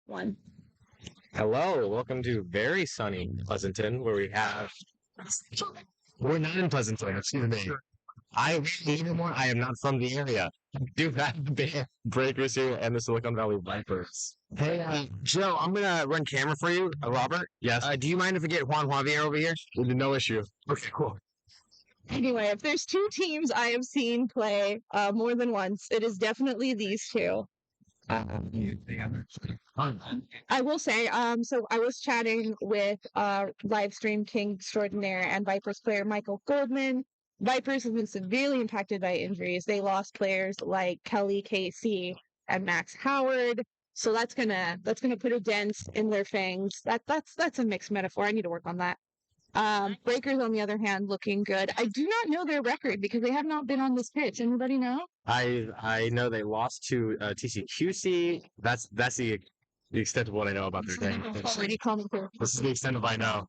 One. Hello, welcome to very sunny Pleasanton, where we're not in Pleasanton, excuse me. I am not from the area. I do have the Breakers here and the Silicon Valley Vipers. Hey, Joe, I'm gonna run camera for you, Robert. Yes, Do you mind if I get Juan Javier over here? no issue. Okay, cool. Anyway, if there's two teams I have seen play more than once, it is definitely these two. I will say, so I was chatting with Livestream King Extraordinaire and Vipers player Michael Goldman. Vipers have been severely impacted by injuries. They lost players like Kelly Casey and Max Howard. So that's gonna put a dent in their fangs. That's a mixed metaphor. I need to work on that. Breakers, on the other hand, looking good. I do not know their record because they have not been on this pitch. Anybody know? I know they lost to TCQC. That's the extent of what I know about their game. Already commented. This is the extent of what I know.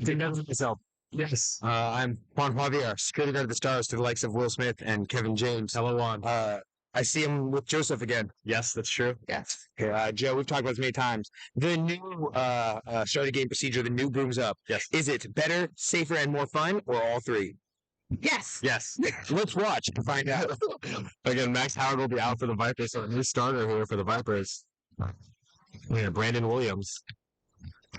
Take that for myself. Yes. I'm Juan Javier, security guard of the Stars to the likes of Will Smith and Kevin James. Hello, Juan. I see him with Joseph again. Yes, that's true. Yes. Okay, Joe, we've talked about this many times. The new start of game procedure, the new brooms up. Yes. Is it better, safer, and more fun, or all three? Yes. Yes. Let's watch to find out. Again, Max Howard will be out for the Vipers, so a new starter here for the Vipers. Yeah, Brandon Williams.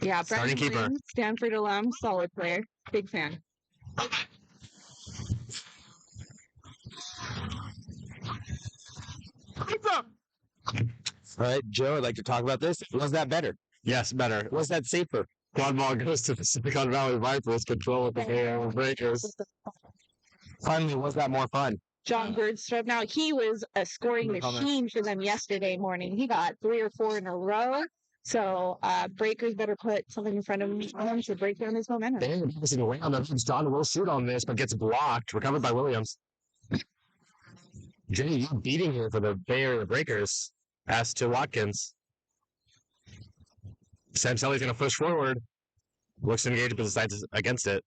Yeah, Starting Brandon keeper. Williams, Stanford alum, solid player. Big fan. All right, Joe, I'd like to talk about this. Was that better? Yes, better. Was that safer? Quad ball goes to the Silicon Valley Vipers, control with the AO Breakers. Finally, was that more fun? John Birdstrup. Now, he was a scoring machine for them yesterday morning. He got 3 or 4 in a row. So, Breakers better put something in front of him to break down his momentum. Damn, missing away on that. John will shoot on this, but gets blocked. Recovered by Williams. Jay, you beating here for the Bay Area Breakers. Pass to Watkins. Sam Selly's going to push forward. Looks to engage, but decides against it.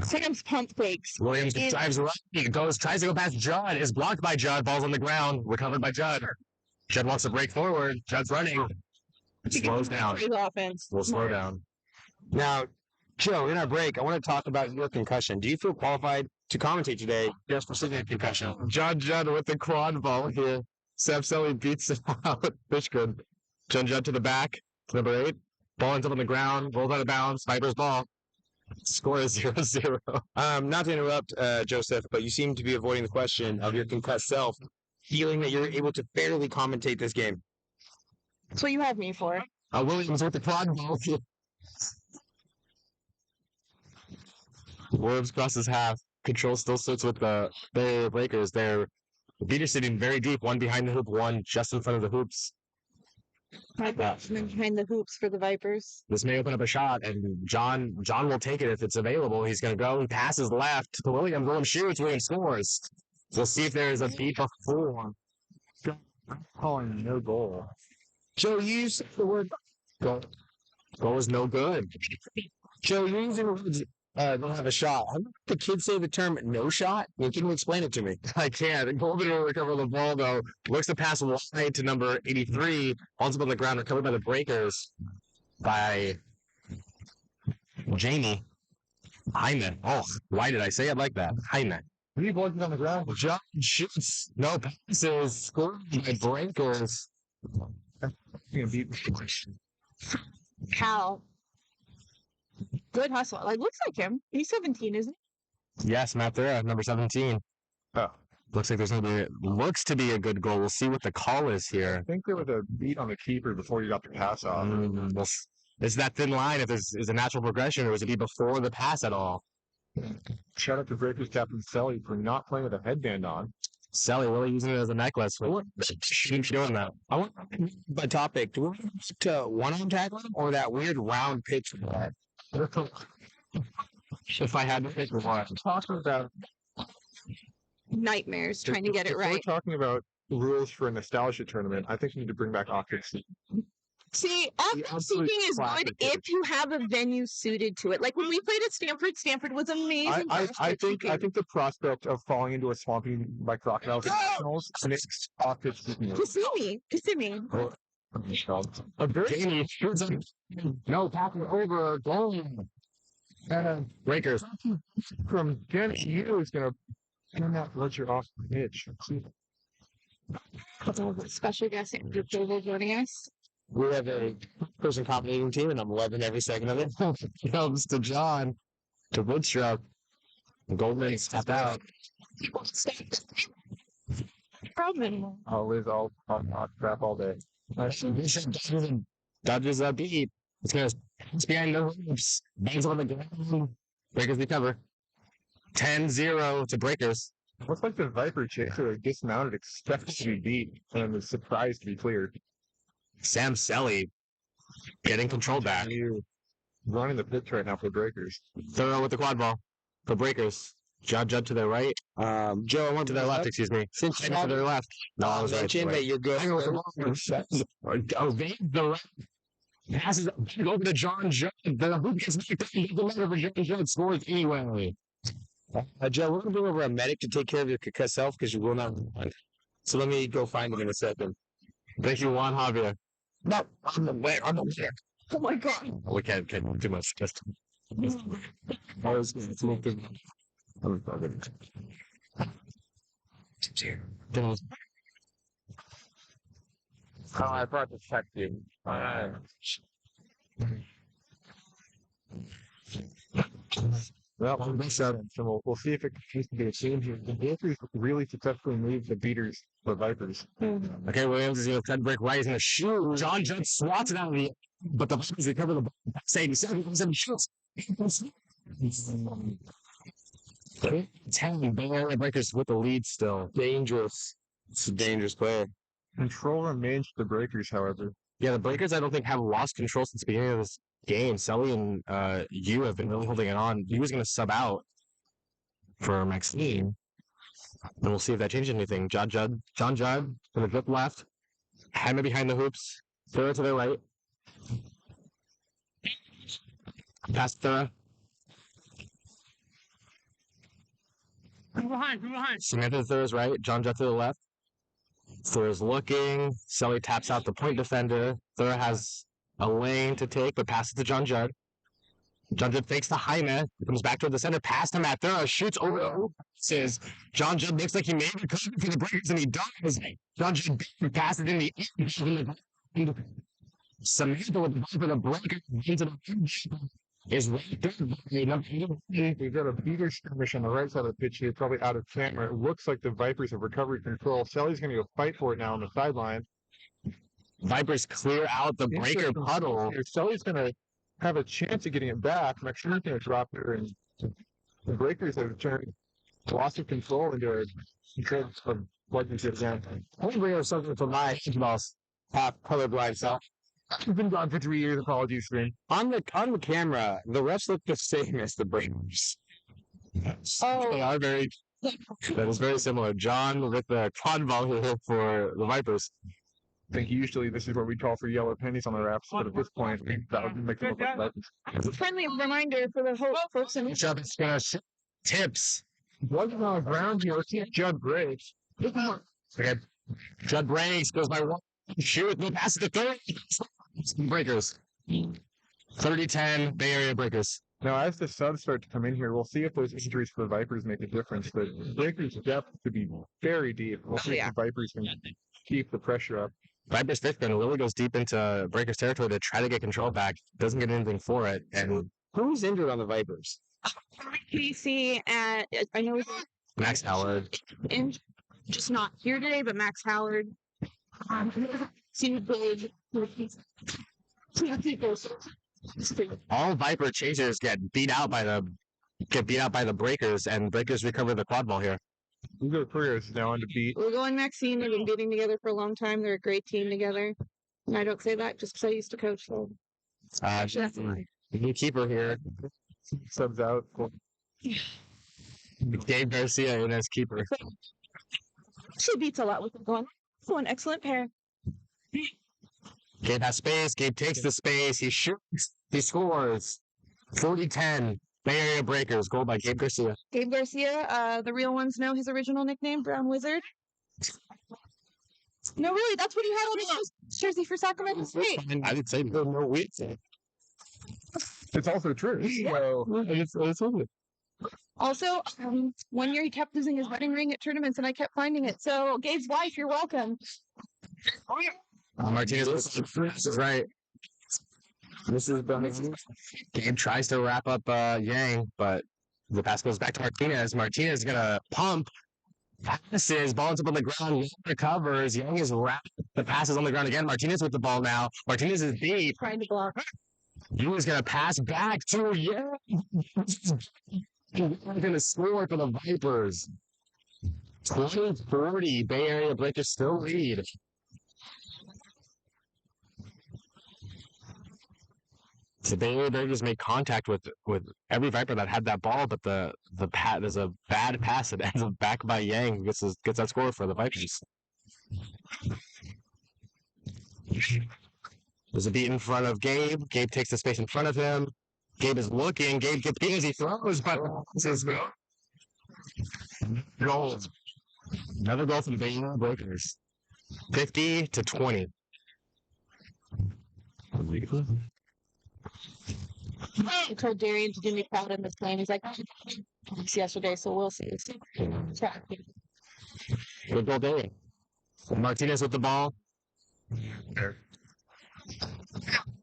Sam's pump fakes. Williams And- drives right. He tries to go past Judd. Is blocked by Judd. Ball's on the ground. Recovered by Judd. Judd wants to break forward. Judd's running. Slows down. His offense. We'll slow down. Now, Joe, in our break, I want to talk about your concussion. Do you feel qualified to commentate today? Yes, precision concussion. Judd with the quad ball here. Sam Selly beats it out. Fishgood. Judd to the back. Number 8. Ball ends up on the ground. Rolls out of bounds. Vipers ball. Score is 0-0. Not to interrupt, Joseph, but you seem to be avoiding the question of your concussed self, feeling that you're able to fairly commentate this game. That's what you have me for. Williams with the quad ball. Williams crosses half. Control still sits with the Bay Area Breakers. They're beaters sitting very deep, one behind the hoop, one just in front of the hoops. My batsman behind the hoops for the Vipers. This may open up a shot, and John will take it if it's available. He's going to go. He passes left to Williams. Williams shoots. Williams scores. We'll see if there is a beat before. Calling no goal. Joe, you used the word Goal was no good. Joe, you're using the words don't have a shot. How do the kids say the term no shot? Can you explain it to me? I can't. Golden will recover the ball, though. Looks to pass wide to number 83. Ends up on the ground, recovered by the Breakers by Jamie Hyman. Oh, why did I say it like that? Hyman. 3 points on the ground. John shoots. No passes. Scored by Breakers. Cal. Good hustle. Like, looks like him. He's 17, isn't he? Yes, Matt Thera, number 17. Oh. Looks like there's going to be, looks to be a good goal. We'll see what the call is I here. think there was a beat on the keeper before you got the pass off. It's that thin line if there's is a natural progression or was it be before the pass at all? Shout out to Breakers captain Selly for not playing with a headband on. Sally really using it as a necklace. Shouldn't be doing that. I want by topic. Do we want to one-arm tackle him or that weird round pitch? If I had to pick one. Talking about Nightmares trying to get it if right. We're talking about rules for a nostalgia tournament. I think you need to bring back Octacy. See, The active absolute seeking is good classic if you have a venue suited to it. Like when we played at Stanford, Stanford was amazing. I think the prospect of falling into a swampy by crocodiles nationals makes Octacy. Kissimmee. Oh, A very Danny shoots up. No, passing over. Goal. Breakers. from Denny Yu is going to let you off the pitch. Special guest Andrew Jovo joining us. We have a person commentating team, and I'm loving every second of it. Comes to John. To Woodstruck. Goldman stepped out. Problem. I'll crap all day. Dodges a beat. It's going to behind the hoops. Bangs on the ground. Breakers recover. 10-0 to Breakers. Looks like the Viper chaser are dismounted, expected to be beat, and was surprised to be cleared. Sam Selly getting control back. You running the pitch right now for Breakers. Thorough with the quad ball for Breakers. Judd to their right. Joe, I want To their left, excuse me. Since you To their left. No, I was right. mentioned that you're good. Oh, the right. Passes over to John Judd. The hoop gets knocked down. The letter for John Judd scores anyway. Joe, we're going to bring over a medic to take care of your concussed self because you will not respond. So let me go find him in a second. Thank you, Juan Javier. No, I'm the way. I'm the way. Oh my god. We can't do too much. Just Oh, I brought the check you. Well, so we'll see if it continues to be a change here. The Breakers really successfully moved the beaters, the Vipers. Okay, Williams is going to break right. He's going to shoot. John Judd swats it out of the but the Vipers recover the ball. 87 shoots. 10 Bay Area Breakers with the lead still. Dangerous. It's a dangerous player. Control remains for the Breakers, however. Yeah, the Breakers I don't think have lost control since the beginning of this game. Sully and you have been really holding it on. He was going to sub out for Maxine. And we'll see if that changes anything. John Judd going to drip left. Hammer behind the hoops. Thorough to their right. Pass Thorough. Samantha to Thorough's right. John Judd to the left. Thorough's looking. Sully taps out the point defender. Thorough has a lane to take, but passes to John Judd. John Judd fakes to Jaime. Comes back toward the center. Pass to Matt Thorough. Shoots over the hoop. Says John Judd looks like he made a cover for the Breakers, and he does. John Judd passes in the end. Samantha with the ball for the Breakers into the bench. Is right there. We've got a beater skirmish on the right side of the pitch here, probably out of camera. It looks like the Vipers have recovered control. Sally's going to go fight for it now on the sideline. Vipers clear out the Breaker puddle. Sally's going to have a chance of getting it back. McSheen's going to drop her, and the Breakers have turned loss of control into a control of what you get down. I'm going to bring up something from my boss, half colorblind self. We've been gone for 3 years. Apologies, screen. On the camera, the refs look the same as the Breakers. They are very. That is very similar. John with the quad ball here for the Vipers. I think usually this is what we call for yellow pennies on the wraps, but at this point, that would make them look like Vipers. It's a friendly reminder for the whole folks in Judd is going to tips. Wasn't on the ground here. Let's see if Judd breaks. Okay. Judd breaks, goes by one. Shoot, no pass to third. Breakers. 30-10, Bay Area Breakers. Now, as the subs start to come in here, we'll see if those injuries for the Vipers make a difference. But Breakers' depth could be very deep. We'll see if the Vipers can keep the pressure up. Vipers fifth, and Lily goes deep into Breakers territory to try to get control back. Doesn't get anything for it. And Who's injured on the Vipers? PDC and I know Max Howard. and just not here today, but Max Howard. Seemed big. All Viper chasers get beat out by the Breakers, and Breakers recover the quad ball here. We've got Couriers now on to beat. Lugo and Maxine have been beating together for a long time. They're a great team together. And I don't say that just because I used to coach them. That's why. New keeper here. Subs out. Dave Garcia in as keeper. She beats a lot with them going. Oh, an excellent pair. Gabe has space. Gabe takes the space. He shoots. He scores. 40-10. Bay Area Breakers. Goal by Gabe Garcia. Gabe Garcia, the real ones know his original nickname, Brown Wizard. No, really, that's what he had on his jersey for Sacramento State. I did say no wait. It's also true. So It's only. Also, one year he kept losing his wedding ring at tournaments, and I kept finding it. So, Gabe's wife, you're welcome. Martinez is right. This is Gabe tries to wrap up Yang, but the pass goes back to Martinez. Martinez is gonna pump. Passes, ball's up on the ground. Yang recovers. Yang is wrapped. The pass is on the ground again. Martinez with the ball now. Martinez is deep. Trying to block. Yang is gonna pass back to Yang. He's gonna score for the Vipers. 20-40. Bay Area Breakers still lead. The Bay Area Breakers made contact with every Viper that had that ball, but there's a bad pass that ends up back by Yang, gets that score for the Vipers. There's a beat in front of Gabe. Gabe takes the space in front of him. Gabe is looking. Gabe gets beat as he throws, but this is goal. Another goal from the Bay Area Breakers. 50-20. I told Darian to do me proud in this game. He's like, yesterday, so we'll see. Good goal, Darian. Martinez with the ball.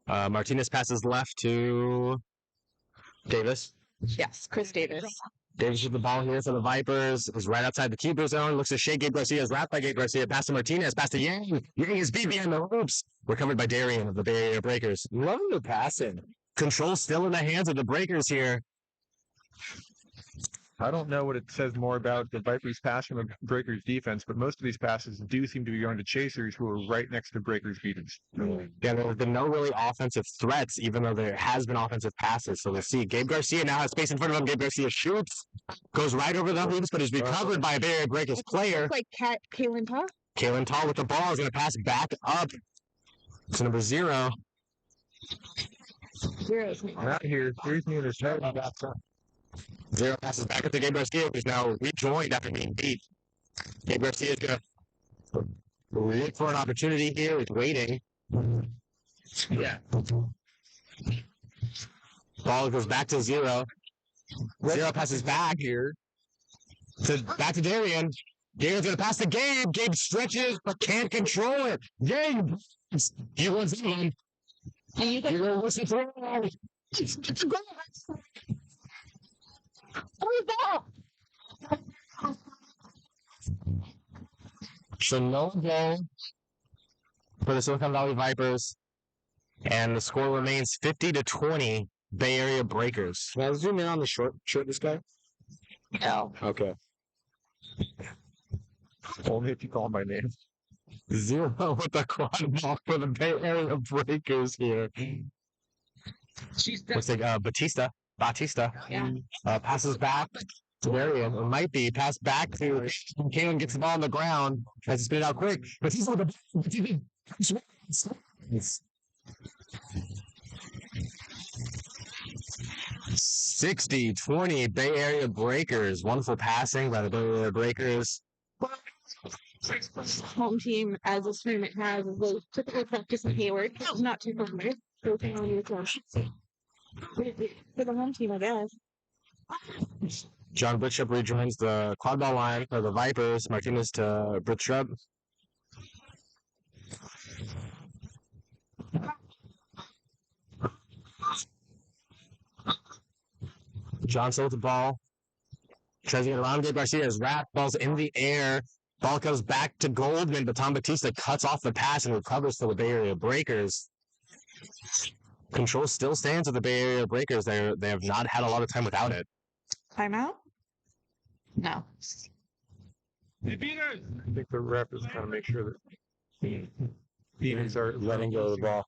Martinez passes left to Davis. Yes, Chris Davis. Davis with the ball here for the Vipers. Is right outside the keeper zone. Looks to shake Gabe Garcia. Is wrapped by Gabe Garcia. Pass to Martinez. Pass to Yang. Yang is beat behind the hoops. Recovered by Darian of the Bay Area Breakers. Loving the passing. Control still in the hands of the Breakers here. I don't know what it says more about the Vipers' pass from the Breakers' defense, but most of these passes do seem to be going to chasers who are right next to Breakers' beaters. Yeah, there have been no really offensive threats, even though there has been offensive passes. So let's see. Gabe Garcia now has space in front of him. Gabe Garcia shoots. Goes right over the hoops, but is recovered by a Bay Area Breakers player. Looks like Kaylin Tall. Kaylin Tall with the ball is going to pass back up to number 0. Zero's Not here. 3 meters. No, that's not. 0 passes back up to Gabe Garcia, who's now rejoined after being beat. Gabe Garcia is going to look for an opportunity here. He's waiting. Yeah. Ball goes back to 0. 0 passes back here. Back to Darian. Darian's going to pass to Gabe. Gabe stretches, but can't control it. Gabe! He wants it on. And you can What's the throw? So no goal for the Silicon Valley Vipers, and the score remains 50-20. Bay Area Breakers. Can I zoom in on the shirt this guy? no. Okay. Only if you call my name. 0 with the quad ball for the Bay Area Breakers here. Looks like Batista. Yeah. Passes back to Darian. It might be passed back to Kalen. Gets the ball on the ground. Has to spin it out quick. Batista with the 60-20 Bay Area Breakers. Wonderful passing by the Bay Area Breakers. Home team, as this tournament has, they typically practice in Hayward. Not too far. For the home team, I guess. John Bishop rejoins the quad ball line for the Vipers. Martinez to Bishop. John still with the ball. Tries to get around. Gabe Garcia is wrapped. Ball's in the air. Ball comes back to Goldman, but Tom Batista cuts off the pass and recovers to the Bay Area Breakers. Control still stands with the Bay Area Breakers. They have not had a lot of time without it. Timeout? No. I think the ref is trying to make sure that Phoenix are letting go of the ball.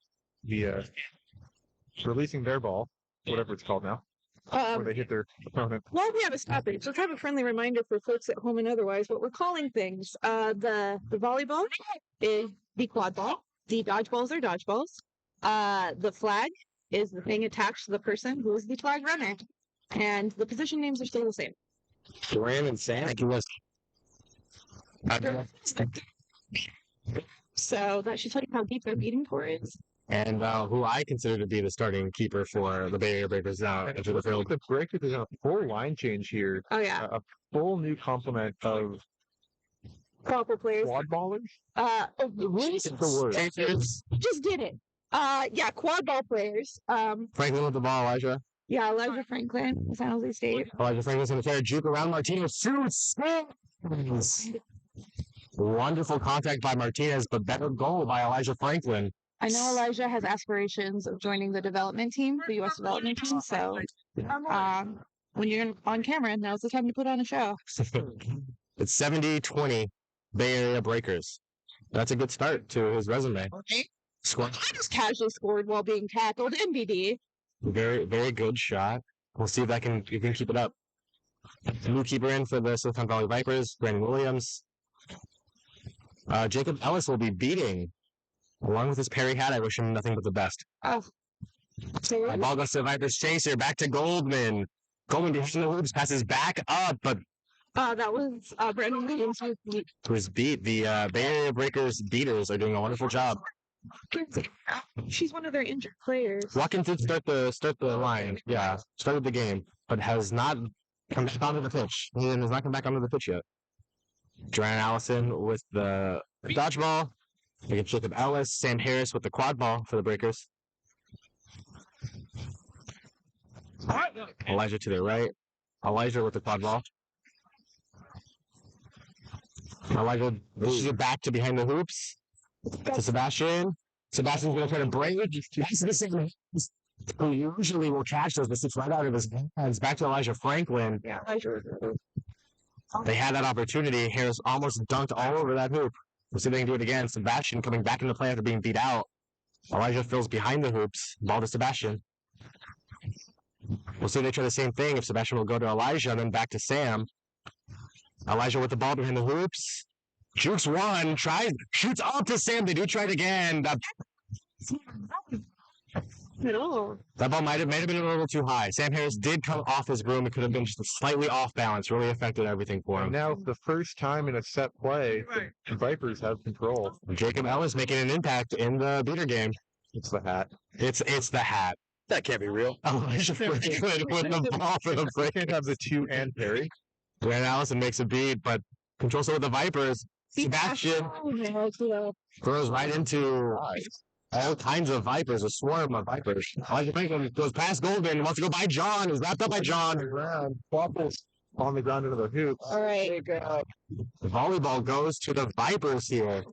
Releasing their ball, whatever it's called now, where they hit their opponent. While we have a stoppage, let's have a friendly reminder for folks at home and otherwise what we're calling things. The volleyball is the quad ball. The dodgeballs are dodgeballs. The flag is the thing attached to the person who is the flag runner. And the position names are still the same. Duran and Sam. Thank you, Liz. So that should tell you how deep their beating tour is. And who I consider to be the starting keeper for the Bay Area Breakers now And into the field. the Breakers is on a full line change here. Oh yeah, A full new complement of proper players. quad ballers. Jesus. the word. Patriots, Just did it. Yeah, quad ball players. Franklin with the ball, Elijah. Yeah, Elijah Franklin, San Jose State. Elijah Franklin's going to try to juke around Martinez. Shoots! Scores! Wonderful contact by Martinez, but better goal by Elijah Franklin. I know Elijah has aspirations of joining the development team, the U.S. development team. So, when you're on camera, now's the time to put on a show. It's 70-20 Bay Area Breakers. That's a good start to his resume. Score. I just casually scored while being tackled. NBD. Very, very good shot. We'll see if you can keep it up. New keeper in for the Silicon Valley Vipers, Brandon Williams. Jacob Ellis will be beating. Along with his Perry hat, I wish him nothing but the best. Oh. My ball goes to the Vipers chaser. Back to Goldman. Goldman behind the hoops, passes back up, but That was Brandon Williams. was beat. The Bay Area Breakers beaters are doing a wonderful job. She's one of their injured players. Watkins did start the line. Yeah, started the game, but has not come back onto the pitch. He has not come back onto the pitch yet. Joanne Allison with the dodgeball. Against Jacob Ellis. Sam Harris with the quad ball for the Breakers. Elijah to the right. Elijah with the quad ball. Elijah pushes it back to behind the hoops. To Sebastian. Sebastian's going to try to break it. That's the same who usually will catch those, but it's right out of his hands. Back to Elijah Franklin. Yeah. They had that opportunity. Harris almost dunked all over that hoop. We'll see if they can do it again. Sebastian coming back into play after being beat out. Elijah fills behind the hoops. Ball to Sebastian. We'll see if they try the same thing. If Sebastian will go to Elijah, then back to Sam. Elijah with the ball behind the hoops. Jukes one. Shoots up to Sam. They do try it again. That ball might have been a little too high. Sam Harris did come off his broom. It could have been just slightly off balance. Really affected everything for And him. now, the first time in a set play, the Vipers have control. Jacob Ellis making an impact in the beater game. It's the hat. It's the hat. That can't be real. Elijah Franklin with the ball for the You break. can't have the two and Perry. Grant Allison makes a beat, but controls it with the Vipers. Sebastian throws right into all kinds of Vipers, a swarm of Vipers. Elijah Franklin goes past Goldman, wants to go by John, is wrapped up by John. Wobbles on the ground into the hoop. All right, The volleyball goes to the Vipers here.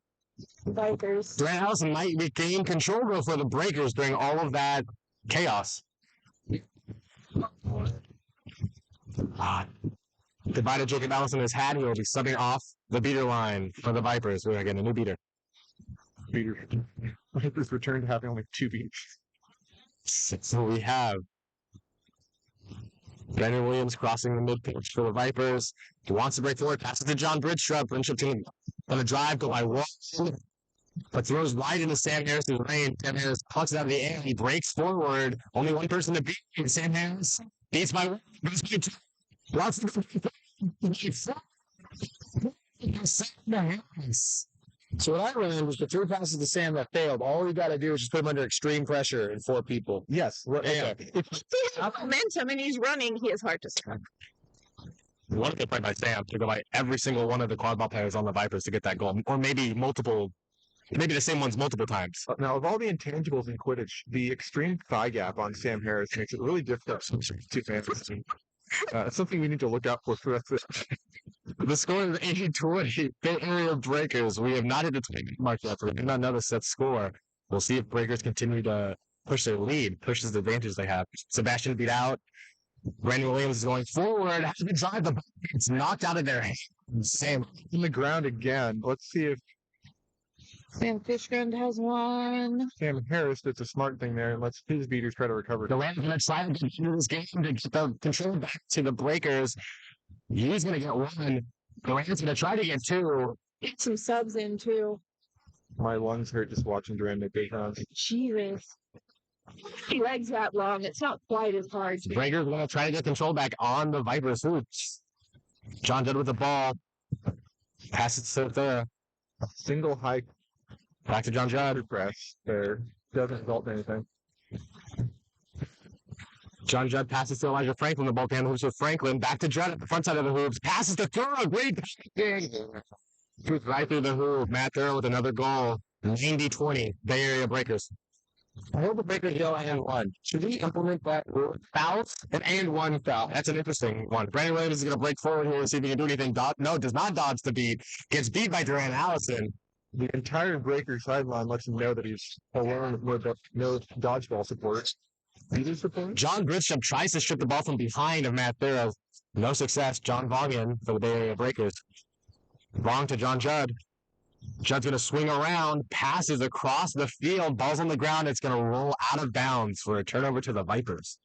Vipers. Grant Allison might regain control though for the Breakers during all of that chaos. Goodbye to Jacob Allison has had. He will be subbing off the beater line for the Vipers. We're getting a new beater. Vipers return to having only two beats. So we have Brandon Williams crossing the mid-pitch for the Vipers. He wants to break forward, passes to John Bridgestrup. Bridgestrup going to drive, go by one, but throws wide into Sam Harris's lane. Sam Harris plucks it out of the air. He breaks forward. Only one person to beat. Sam Harris beats by one. Lots of So what I learned was the three passes to Sam that failed. All you got to do is just put him under extreme pressure and four people. Yes. Yeah. If he has momentum and he's running, he is hard to stop. What a good play by Sam to go by every single one of the quad ball players on the Vipers to get that goal, or maybe the same ones multiple times. Now, of all the intangibles in Quidditch, the extreme thigh gap on Sam Harris makes it really difficult to fans. It's something we need to look out for the rest of the The score is 80-20. Bay Area Breakers. We have not hit the 20 mark yet, so we do not know the set score. We'll see if Breakers continue to push their lead, pushes the advantage they have. Sebastian beat out. Brandon Williams is going forward. Has to drive the ball. It's knocked out of their hands. Sam in the ground again. Let's see if Sam Fishgund has one. Sam Harris does a smart thing there and lets his beaters try to recover. Durant's going to try to get into this game to get the control back to the Breakers. He's going to get one. Durant's going to try to get two. Get some subs in too. My lungs hurt just watching Durant make big runs. Jesus. He legs that long. It's not quite as hard. Breakers going to try to get control back on the Vipers hoops. John Judd with the ball. Passes to the Single high Back to John Judd. Good press there. Doesn't result in anything. John Judd passes to Elijah Franklin. The ball behind the hoops with Franklin. Back to Judd at the front side of the hoops. Passes to Thurl. Great thing. Shoots right through the hoop. Matt Thurl with another goal. 90-20. Bay Area Breakers. I hope the Breakers yell and one. Should we implement that rule? Fouls? And one foul. That's an interesting one. Brandon Williams is going to break forward here and see if he can do anything. No, does not dodge the beat. Gets beat by Durant Allison. The entire Breaker sideline lets him know that he's alone with no dodgeball support. Either support? John Grisham tries to strip the ball from behind of Matt Thurl. No success. John Vongen for the Bay Area Breakers. Wrong to John Judd. Judd's going to swing around, passes across the field, ball's on the ground. It's going to roll out of bounds for a turnover to the Vipers.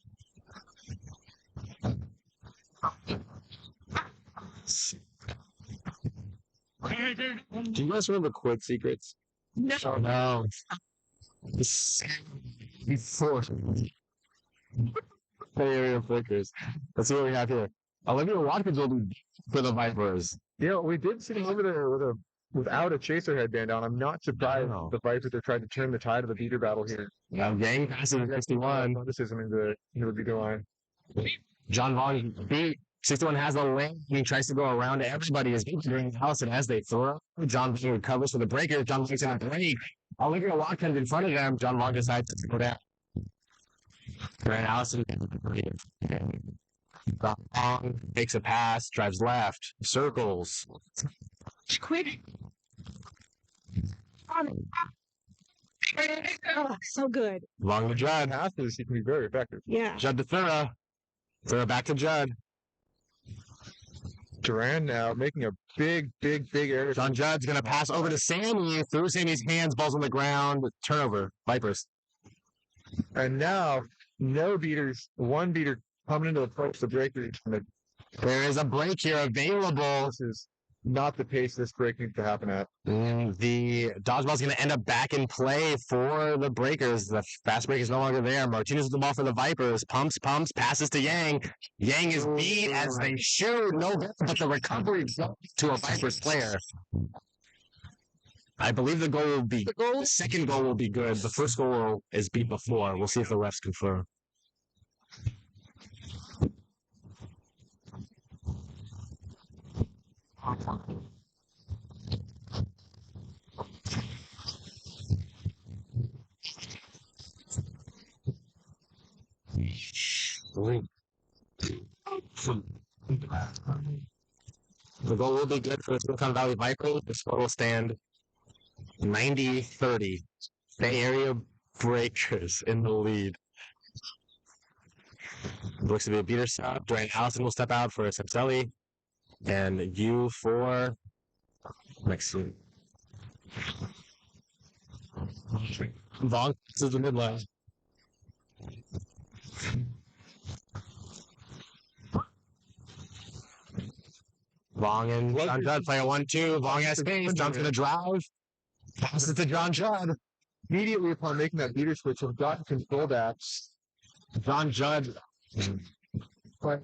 Do you guys remember Quid Secrets? No. Before Bay Area Breakers. Let's see what we have here. Olivia Watkins will be for the Vipers. Yeah, we did see him over there without a chaser headband on. I'm not surprised Wow. the Vipers are trying to turn the tide of the beater battle here. Yang passes to 61. This isn't into the beater line. John Vaughn beat 61 has the lane. He tries to go around everybody as during the house, and as they throw, John Vaughn recovers for the breaker. John Vaughn's going to break. Olivia Watkins in front of them. John Vaughn decides to go down. Grant Allison Vaughn takes a pass, drives left, circles. Quick. Oh, so good. Long to Judd. Passes, he can be very effective. Yeah. Judd to Thurra. Thurra back to Judd. Duran now making a big error. John Judd's going to pass over to Sammy. Through Sammy's hands, balls on the ground. Turnover. Vipers. And now, no beaters, one beater coming into the post. The Breakers. There is a break here available. This is not the pace this break needs to happen at. And the dodgeball's going to end up back in play for the Breakers. The fast break is no longer there. Martinez with the ball for the Vipers. Pumps, passes to Yang. Yang is beat as they shoot. No good, but the recovery to a Vipers player. I believe the goal will be the second goal will be good. The first goal is beat before. We'll see if the refs confirm. The goal will be good for the Silicon Valley Vipers. The score will stand 90-30. Bay Area Breakers in the lead. Looks to be a beater stop. Dwayne Allison will step out for Sepselli. And you for Maxine. Vaughn to the midline. Vaughn and John Judd play a 1-2. Vaughn has space. John's going to drive. Passes to John Judd. Immediately upon making that beater switch, have gotten control backs. John Judd. Quite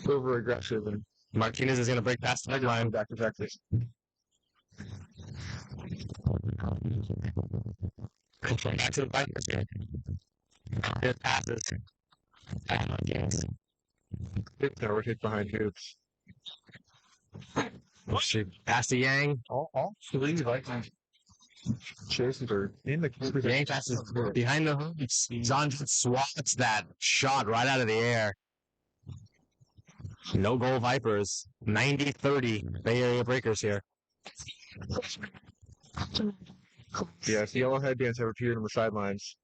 over aggressive and Martinez is going to break past the line. back to Texas. Back to the Vikings. It passes. Now we're hit behind hoops. She passed to Yang. All three Vikings chases are in the keeper's Yang passes behind the hoops. John swats that shot right out of the air. No goal Vipers. 90-30. Bay Area Breakers here. Yes, yellow headbands have appeared on the sidelines.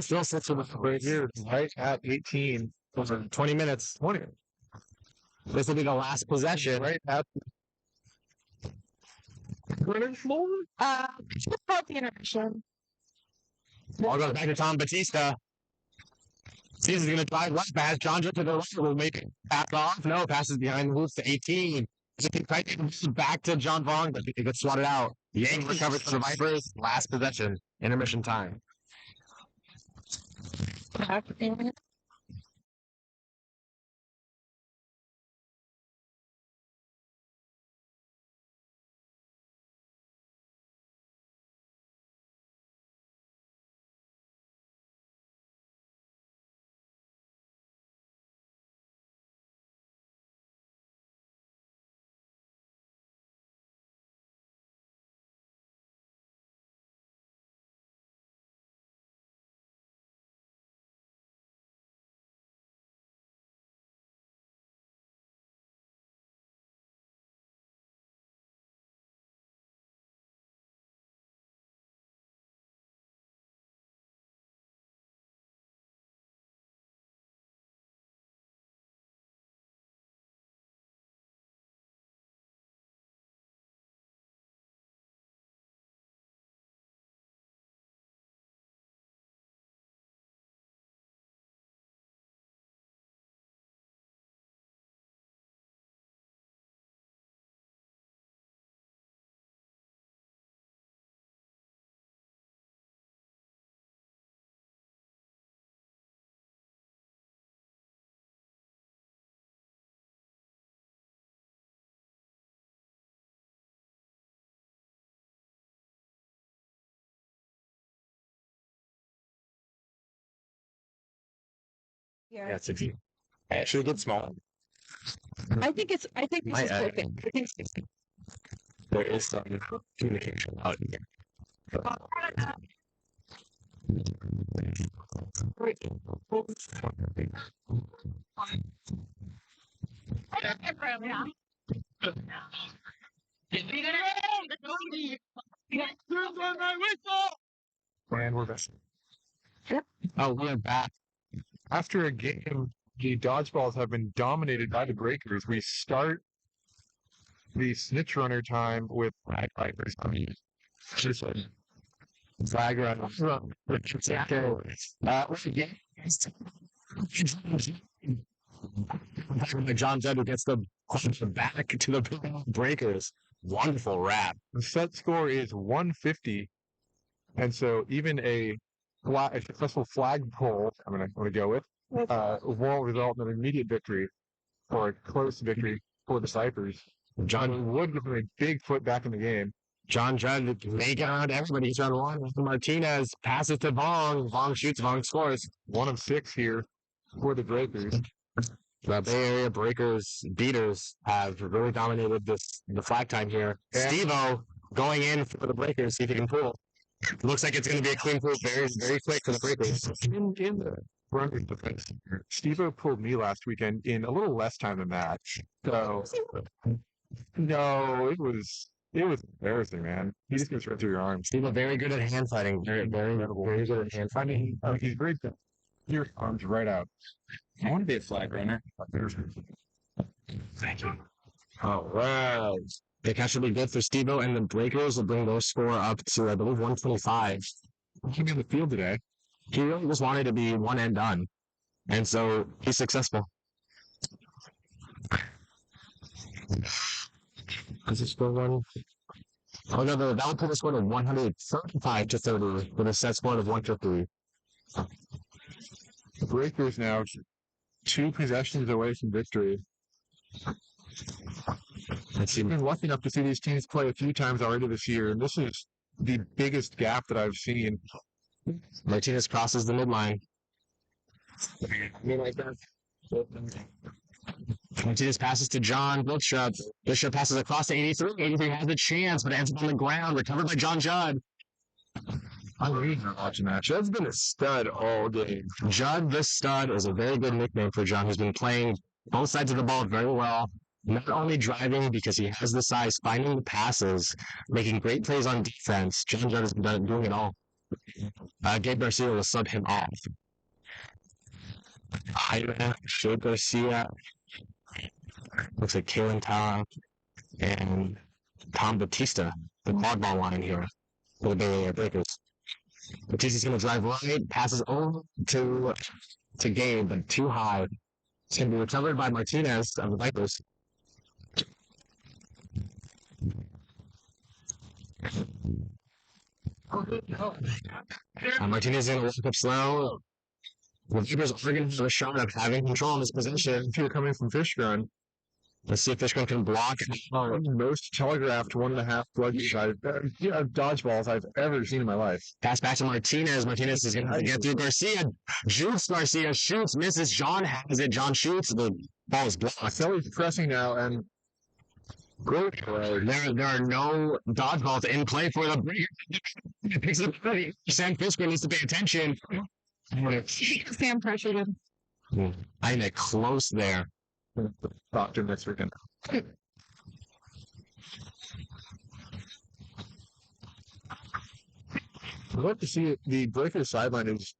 Still sits with the Right here, right at 18. over 20 minutes. 20. This will be the last possession. Right at Just called the intermission. Ball goes back to Tom Batista. Batista's going to drive left pass. John Judd to the right will make it pass off. No, passes behind the hoops to 18. Back to John Vaughn, but he gets swatted out. Yang recovers for the Vipers. Last possession. Intermission time. Yeah. 60. Should it get small? I think this Might is add- perfect. I think 60. There is some communication out here. And we're back. Oh, we're back. After a game, the dodgeballs have been dominated by the breakers. We start the snitch runner time with flag vipers. Just like Flag run. John Judd who gets the back to the breakers. Wonderful wrap. the set score is 150, and so even a successful flag pull, I'm gonna go with, won't result in an immediate victory or a close victory for the Cyphers. John Wood give them a big foot back in the game. John Judd making around everybody. He's on one. Martinez passes to Vong. Vong shoots. Vong scores. 1 of 6 here for the Breakers. The Bay Area Breakers beaters have really dominated the flag time here. Yeah. Steve-O going in for the Breakers. See if he can pull. Looks like it's going to be a clean pull very, very quick for the Breakers. In the Brewers defense, Steve-O pulled me last weekend in a little less time than that. So, no, it was embarrassing, man. He just goes right through your arms. Steve-O very good at hand fighting. Very, very, very good at hand I fighting. mean, he's very good. Your arms right out. I want to be a flag runner. Thank you. All right. The catch will be good for Steve-O, and the Breakers will bring their score up to, I believe, 125. He's on the field today. He really just wanted to be one and done. And so he's successful. Does it score one? Oh, no, that would put a score of 135 to 30 with a set score of 150. The Breakers now 2 possessions away from victory. Let's see. I've been lucky enough to see these teams play a few times already this year, and this is the biggest gap that I've seen. Martinez crosses the midline. Martinez passes to John Bishop. Bishop passes across to 83. 83 has a chance, but ends up on the ground. Recovered by John Judd. I'm really not watching that. Judd's been a stud all game. Judd the Stud is a very good nickname for John, who's been playing both sides of the ball very well. Not only driving because he has the size, finding the passes, making great plays on defense. John Judd has been doing it all. Gabe Garcia will sub him off. Jaime, Gabe Garcia. Looks like Kalen Tara and Tom Batista, the quad ball line here for the Bay Area Breakers. Batista's going to drive right, passes over to Gabe, but too high. It's going to be recovered by Martinez of the Vipers. Martinez is going to walk up slow. The Vipers are going to have a shot of having control in this position. If you're coming from Fishgun, Let's see if Fishgun can block. most telegraphed 1.5 dodgeballs I've ever seen in my life. Pass back to Martinez. Martinez is going to get through Garcia. Jukes Garcia, shoots, misses. John has it. John shoots. The ball is blocked. Selly's pressing now, and great play. There are no dodgeballs in play for the Breakers. It picks it up. Sam Fishgun needs to pay attention. Sam pressured him. I am close there. Talk to him next weekend. I'd love to see it. The Breakers sideline is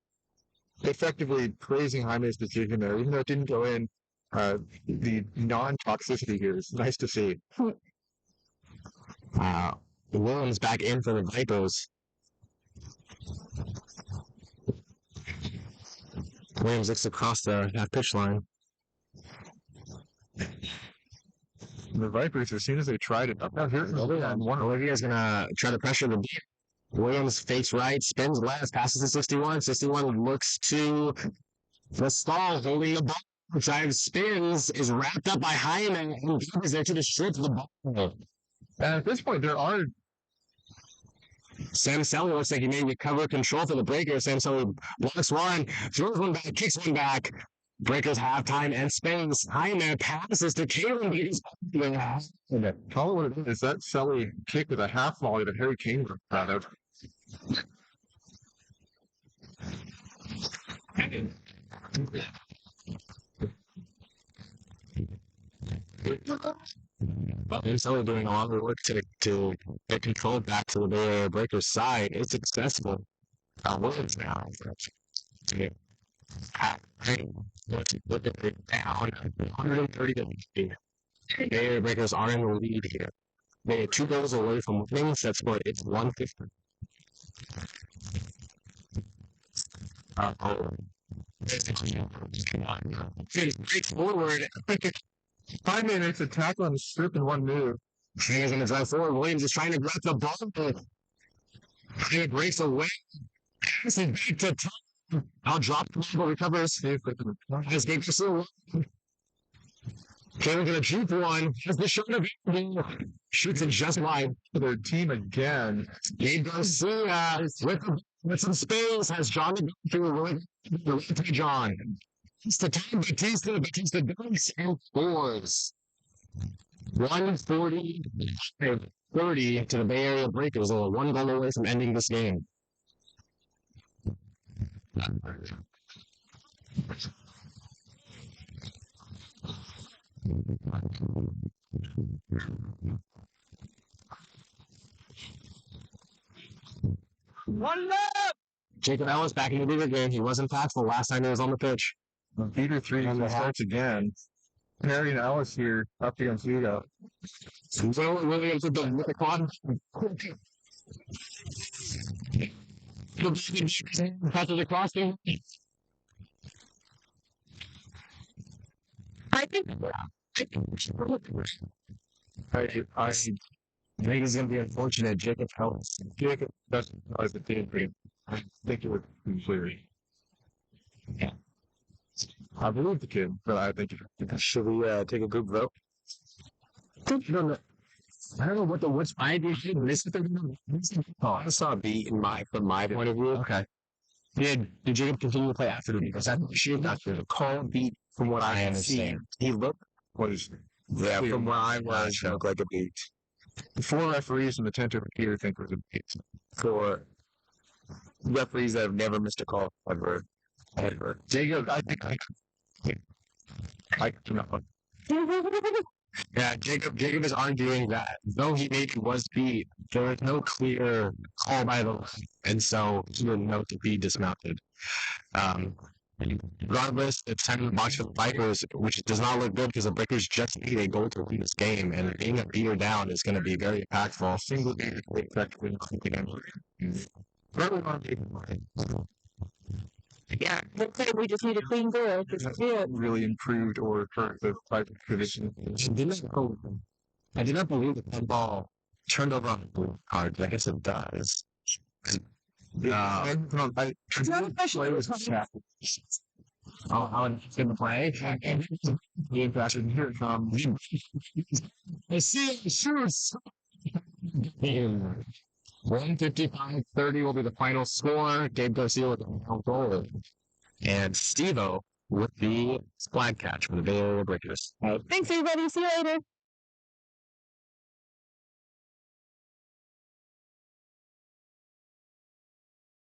effectively praising Jaime's decision there, even though it didn't go in. The non-toxicity here is nice to see. Williams back in for the Vipers. Williams looks across the half pitch line. The Vipers, as soon as they tried it, now here's Olivia's gonna try to pressure the beat. Williams fakes right, spins left, passes to 61. 61 looks to the stall, holding the ball. Drive spins, is wrapped up by Jaime, and is there to distribute the ball. And at this point, there are Sam Selly looks like he may recover control for the Breakers. Sam Selly blocks one, throws one back, kicks one back. Breakers have time and space. Hyman passes to Kalen. He's Call it what it is. That Selly kick with a half volley that Harry Kane was proud of. But he's only doing a lot of work to get control back to the Bay Area Breakers side. It's successful. Williams now. Yeah. Look at it down 130 to 50. Bay Area Breakers are in the lead here. They are 2 goals away from winning set score. It's 150. Great forward. 5 minutes, a tackle on the strip in one move. Fingers in the drive forward. Williams is trying to grab the ball. It breaks away. Passes back to Tom. I'll drop the ball, recovers. Has Gabe Casilla. Kalen gonna juke one. Has the shot of it. Shoots it just wide. Their team again. Gabe Garcia with some space has John to John. It's the time Batista dunks and scores. 140 30 to the Bay Area Breakers, only 1 goal away from ending this game. One left. Jacob Ellis back in the bigger game. He was impactful last time he was on the pitch. Peter 3 starts again. Perry and Ellis here up against Hugo. Williams with the quad. Passes across him. I think I think it's going to be unfortunate. Jacob Ellis. Jacob doesn't realize the team. I think it would be clear. Yeah. I believe the kid, but I think Should we take a group vote? I don't know which idea should miss it. I saw a beat from my point of view. Okay. Did Jacob continue to play after the beat? Because I'm sure not to Call beat from what I understand. He looked was from where I was, it looked like a beat. the 4 referees and the tenter Peter think it was a beat. For referees that have never missed a call ever. Jacob, I think I do not. yeah, Jacob is arguing that though he maybe was beat, there was no clear call by the line, and so he would note to be dismounted. Regardless, it's time to watch for the Vipers, which does not look good because the Breakers just need a goal to win this game, and being a beater down is going to be very impactful. Single game effective in cleaning. yeah, let's say we just need a clean goal. Really improved or hurt the type of condition. I did not believe that the ball turned over on the blue card. I guess it does. I How it's going to play? here it comes. I see it shoots. 155-30 will be the final score. Gabe Garcia with the final goal. And Steve-O with the flag catch for the Bay Area Breakers. Thanks, everybody. See you later.